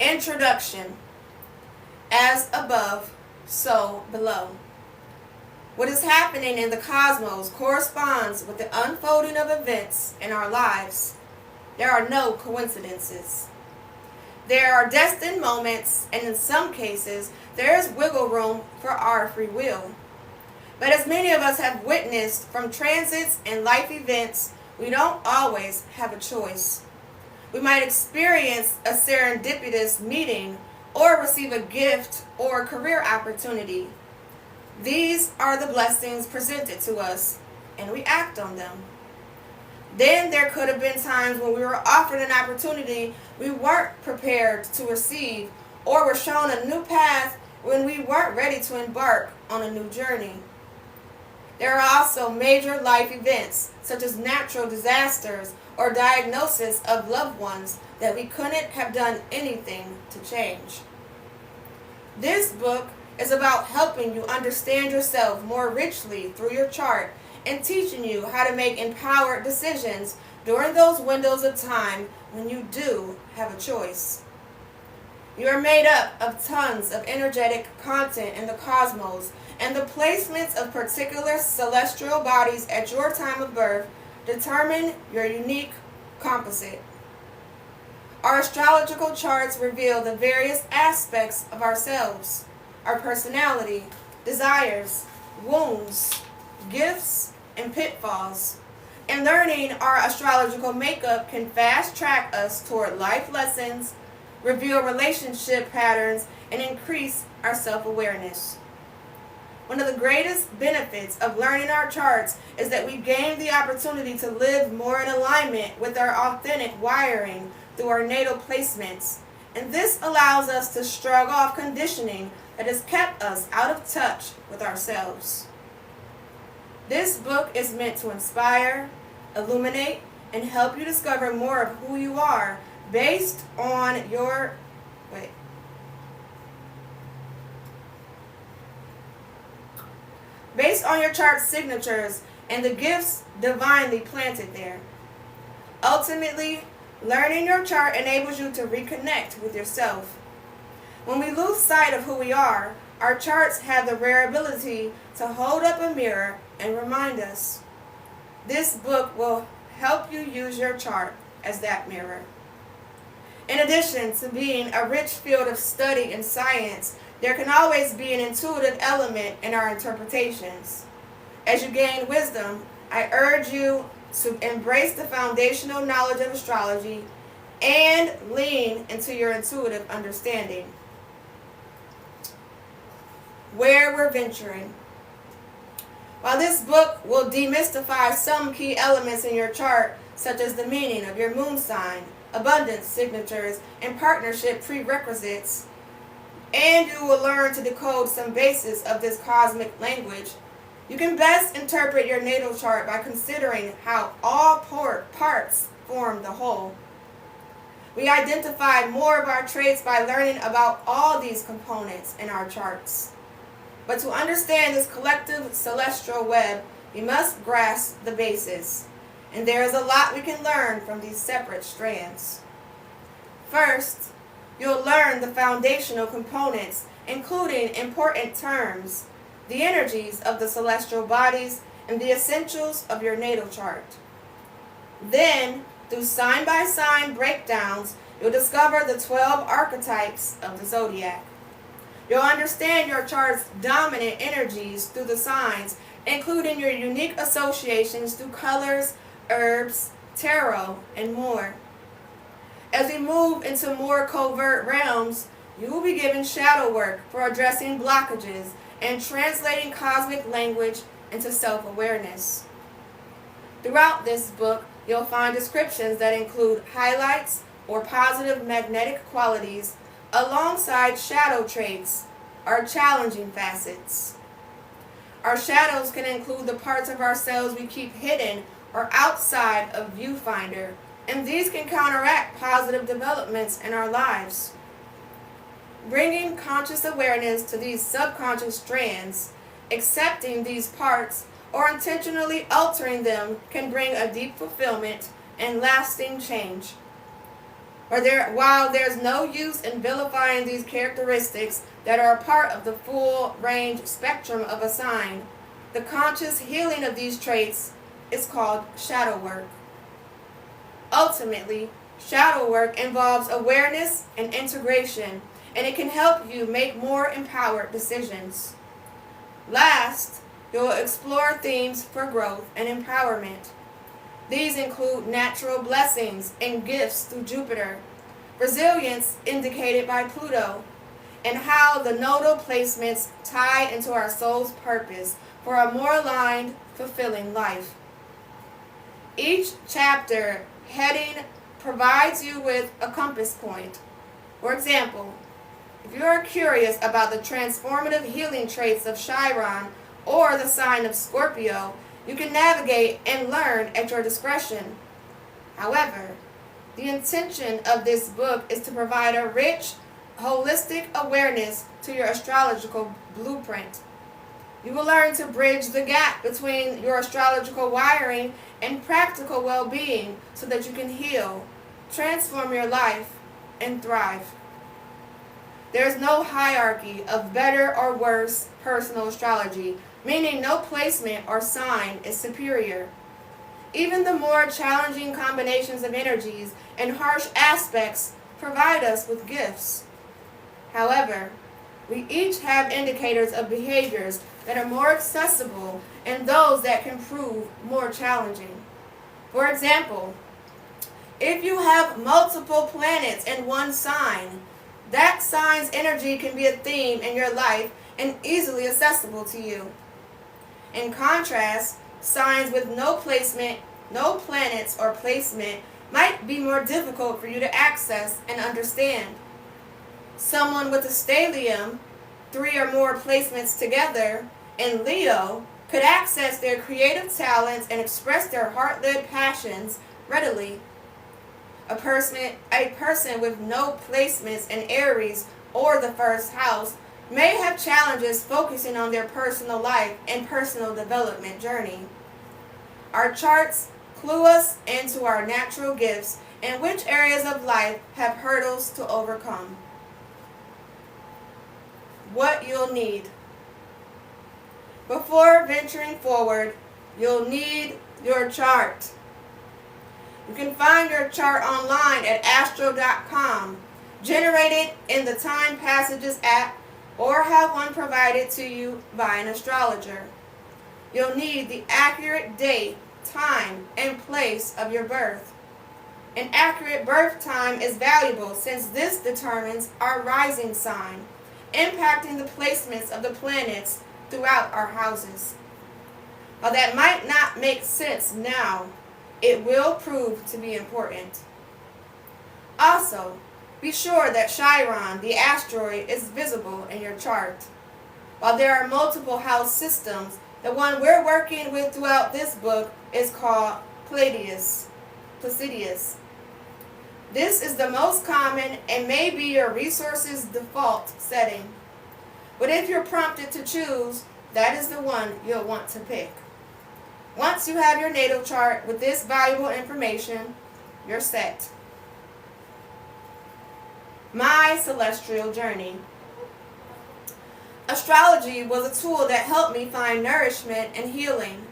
Introduction. As above, so below. What is happening in the cosmos corresponds with the unfolding of events in our lives. There are no coincidences. There are destined moments, and in some cases, there is wiggle room for our free will. But as many of us have witnessed from transits and life events, we don't always have a choice. We might experience a serendipitous meeting or receive a gift or career opportunity. These are the blessings presented to us, and we act on them. Then there could have been times when we were offered an opportunity we weren't prepared to receive, or were shown a new path when we weren't ready to embark on a new journey. There are also major life events, such as natural disasters or diagnosis of loved ones that we couldn't have done anything to change. This book is about helping you understand yourself more richly through your chart and teaching you how to make empowered decisions during those windows of time when you do have a choice. You are made up of tons of energetic content in the cosmos, and the placements of particular celestial bodies at your time of birth determine your unique composite. Our astrological charts reveal the various aspects of ourselves, our personality, desires, wounds, gifts, and pitfalls. In learning our astrological makeup can fast track us toward life lessons, reveal relationship patterns, and increase our self-awareness. One of the greatest benefits of learning our charts is that we gain the opportunity to live more in alignment with our authentic wiring through our natal placements, and this allows us to shrug off conditioning that has kept us out of touch with ourselves. This book is meant to inspire, illuminate, and help you discover more of who you are based on your chart signatures and the gifts divinely planted there. Ultimately, learning your chart enables you to reconnect with yourself. When we lose sight of who we are, our charts have the rare ability to hold up a mirror and remind us. This book will help you use your chart as that mirror. In addition to being a rich field of study and science, there can always be an intuitive element in our interpretations. As you gain wisdom, I urge you to embrace the foundational knowledge of astrology and lean into your intuitive understanding. Where we're venturing. While this book will demystify some key elements in your chart, such as the meaning of your moon sign, abundance signatures, and partnership prerequisites, and you will learn to decode some basis of this cosmic language, you can best interpret your natal chart by considering how all parts form the whole. We identify more of our traits by learning about all these components in our charts. But to understand this collective celestial web, we must grasp the basis, and there is a lot we can learn from these separate strands. First, you'll learn the foundational components, including important terms, the energies of the celestial bodies, and the essentials of your natal chart. Then, through sign-by-sign breakdowns, you'll discover the 12 archetypes of the zodiac. You'll understand your chart's dominant energies through the signs, including your unique associations through colors, herbs, tarot, and more. As we move into more covert realms, you will be given shadow work for addressing blockages and translating cosmic language into self-awareness. Throughout this book, you'll find descriptions that include highlights or positive magnetic qualities alongside shadow traits or challenging facets. Our shadows can include the parts of ourselves we keep hidden or outside of viewfinder, and these can counteract positive developments in our lives. Bringing conscious awareness to these subconscious strands, accepting these parts, or intentionally altering them can bring a deep fulfillment and lasting change. While there's no use in vilifying these characteristics that are a part of the full range spectrum of a sign, the conscious healing of these traits is called shadow work. Ultimately, shadow work involves awareness and integration, and it can help you make more empowered decisions. Last, you'll explore themes for growth and empowerment. These include natural blessings and gifts through Jupiter, resilience indicated by Pluto, and how the nodal placements tie into our soul's purpose for a more aligned, fulfilling life. Each chapter heading provides you with a compass point. For example, if you are curious about the transformative healing traits of Chiron or the sign of Scorpio, you can navigate and learn at your discretion. However, the intention of this book is to provide a rich, holistic awareness to your astrological blueprint. You will learn to bridge the gap between your astrological wiring and practical well-being so that you can heal, transform your life, and thrive. There is no hierarchy of better or worse personal astrology, meaning no placement or sign is superior. Even the more challenging combinations of energies and harsh aspects provide us with gifts. However, we each have indicators of behaviors that are more accessible and those that can prove more challenging. For example, if you have multiple planets in one sign, that sign's energy can be a theme in your life and easily accessible to you. In contrast, signs with no placement, no planets or placement might be more difficult for you to access and understand. Someone with a stellium, 3 or more placements together, in Leo could access their creative talents and express their heart-led passions readily. A person with no placements in Aries or the first house may have challenges focusing on their personal life and personal development journey. Our charts clue us into our natural gifts and which areas of life have hurdles to overcome. What you'll need. Before venturing forward, you'll need your chart. You can find your chart online at astro.com, generated in the Time Passages app, or have one provided to you by an astrologer. You'll need the accurate date, time, and place of your birth. An accurate birth time is valuable since this determines our rising sign, impacting the placements of the planets throughout our houses. While that might not make sense now, it will prove to be important. Also, be sure that Chiron, the asteroid, is visible in your chart. While there are multiple house systems, the one we're working with throughout this book is called Placidius. This is the most common and may be your resource's default setting. But if you're prompted to choose, that is the one you'll want to pick. Once you have your natal chart with this valuable information, you're set. My celestial journey. Astrology was a tool that helped me find nourishment and healing.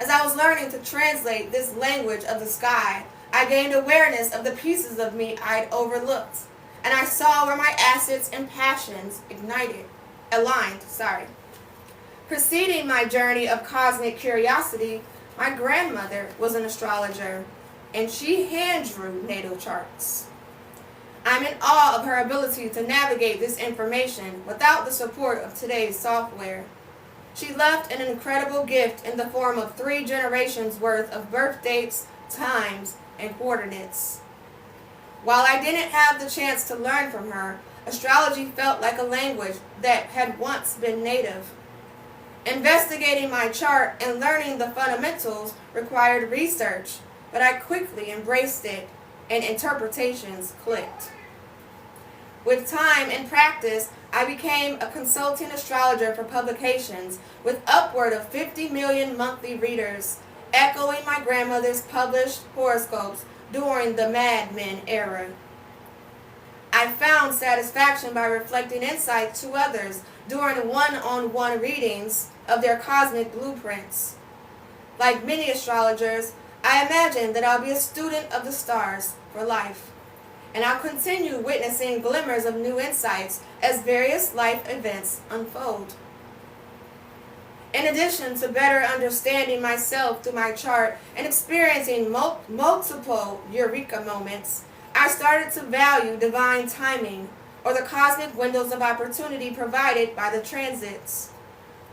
As I was learning to translate this language of the sky, I gained awareness of the pieces of me I'd overlooked, and I saw where my assets and passions aligned. Preceding my journey of cosmic curiosity, my grandmother was an astrologer, and she hand-drew natal charts. I'm in awe of her ability to navigate this information without the support of today's software. She left an incredible gift in the form of 3 generations worth of birth dates, times, and coordinates. While I didn't have the chance to learn from her, astrology felt like a language that had once been native. Investigating my chart and learning the fundamentals required research, but I quickly embraced it and interpretations clicked. With time and practice, I became a consulting astrologer for publications with upward of 50 million monthly readers, echoing my grandmother's published horoscopes during the Mad Men era. I found satisfaction by reflecting insight to others during one-on-one readings of their cosmic blueprints. Like many astrologers, I imagine that I'll be a student of the stars for life, and I'll continue witnessing glimmers of new insights as various life events unfold. In addition to better understanding myself through my chart and experiencing multiple eureka moments, I started to value divine timing, or the cosmic windows of opportunity provided by the transits.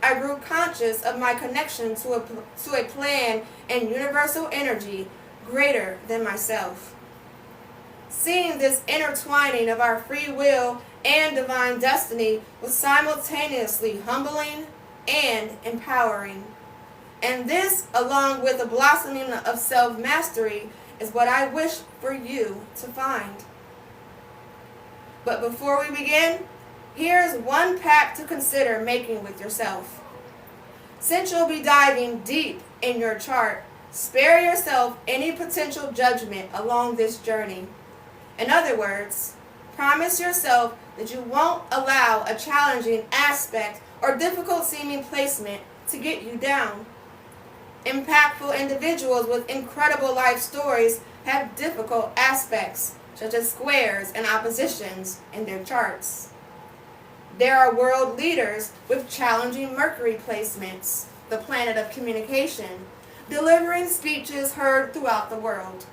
I grew conscious of my connection to a plan and universal energy greater than myself. Seeing this intertwining of our free will and divine destiny was simultaneously humbling and empowering. And this, along with the blossoming of self-mastery, is what I wish for you to find. But before we begin, here's one pact to consider making with yourself. Since you'll be diving deep in your chart, spare yourself any potential judgment along this journey. In other words, promise yourself that you won't allow a challenging aspect or difficult seeming placement to get you down. Impactful individuals with incredible life stories have difficult aspects, such as squares and oppositions, in their charts. There are world leaders with challenging Mercury placements, the planet of communication, delivering speeches heard throughout the world.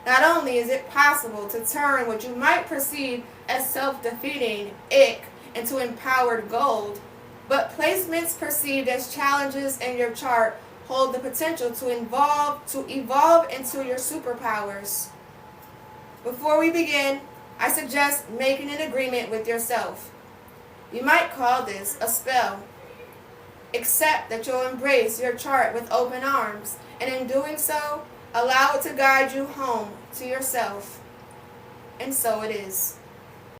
Not only is it possible to turn what you might perceive as self-defeating ick into empowered gold, but placements perceived as challenges in your chart hold the potential to evolve into your superpowers. Before we begin, I suggest making an agreement with yourself. You might call this a spell. Accept that you'll embrace your chart with open arms, and in doing so, allow it to guide you home to yourself. And so it is.